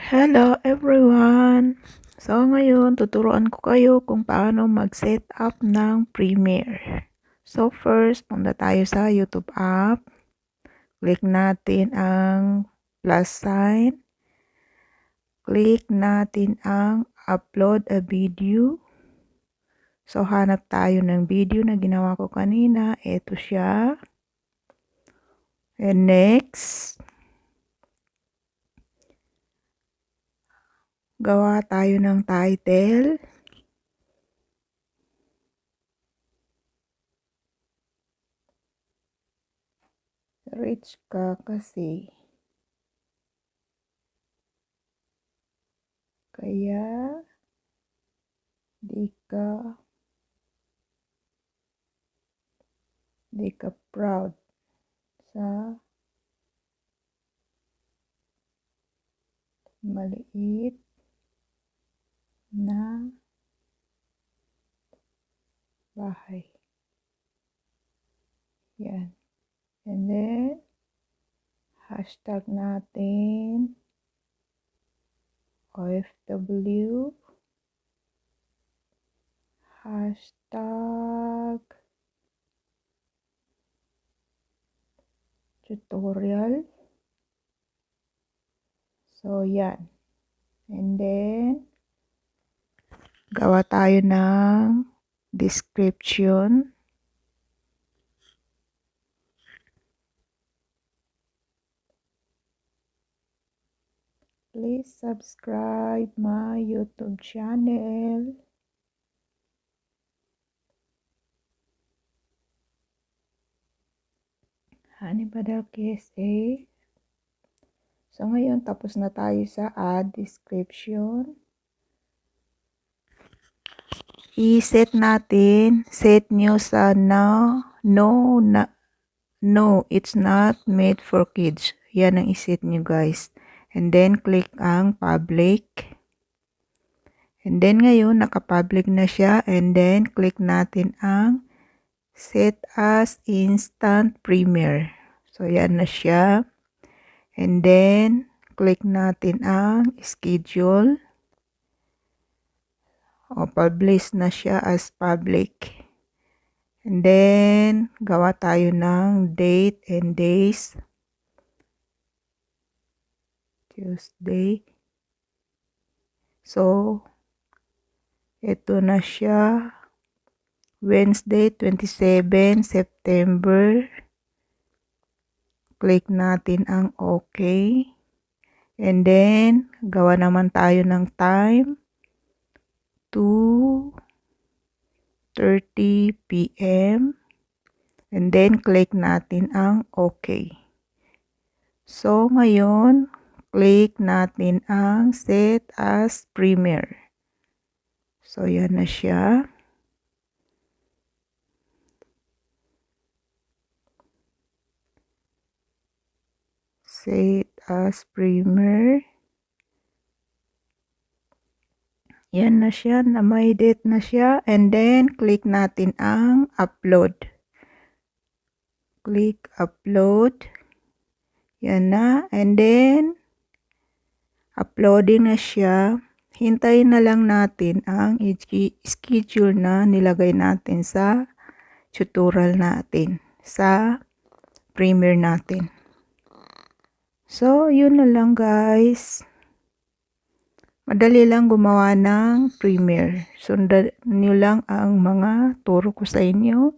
Hello everyone! So ngayon tuturuan ko kayo kung paano mag-set up ng Premiere. So first, punta tayo sa YouTube app. Click natin ang plus sign. Click natin ang upload a video. So hanap tayo ng video na ginawa ko kanina. Ito siya. And next, gawa tayo ng title. Rich ka kasi. Kaya di ka proud sa maliit na bahay. Yan. And then, hashtag natin OFW. Hashtag tutorial. So, yan. And then, gawa tayo ng description. Please subscribe my YouTube channel. Hani Badal KSA. So, ngayon, tapos na tayo sa add description. I-set natin, set nyo sa no, it's not made for kids. Yan ang i-set nyo guys. And then, click ang public. And then, ngayon, naka-public na siya. And then, click natin ang set as instant premiere. So, yan na siya. And then, click natin ang schedule. O, publish na siya as public. And then, gawa tayo ng date and days. Tuesday. So, ito na siya. Wednesday, 27 September. Click natin ang OK. And then, gawa naman tayo ng time. 2:30 p.m. And then, click natin ang OK. So, ngayon, click natin ang set as premiere. So, yan na siya. Set as premiere. Yan na siya, na may date na siya. And then, click natin ang upload. Click upload. Yan na. And then, uploading na siya. Hintayin na lang natin ang schedule na nilagay natin sa tutorial natin. Sa Premiere natin. So, yun na lang guys. Madali lang gumawa ng Premiere. Sundan nyo lang ang mga turo ko sa inyo.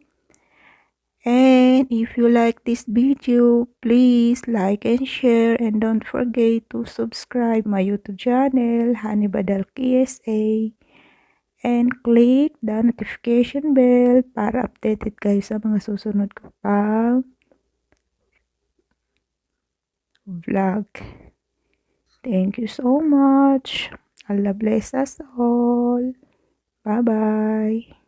And if you like this video, please like and share. And don't forget to subscribe my YouTube channel, Hani Badal KSA. And click the notification bell para updated kayo sa mga susunod ko pang vlog. Thank you so much. Allah bless us all. Bye-bye.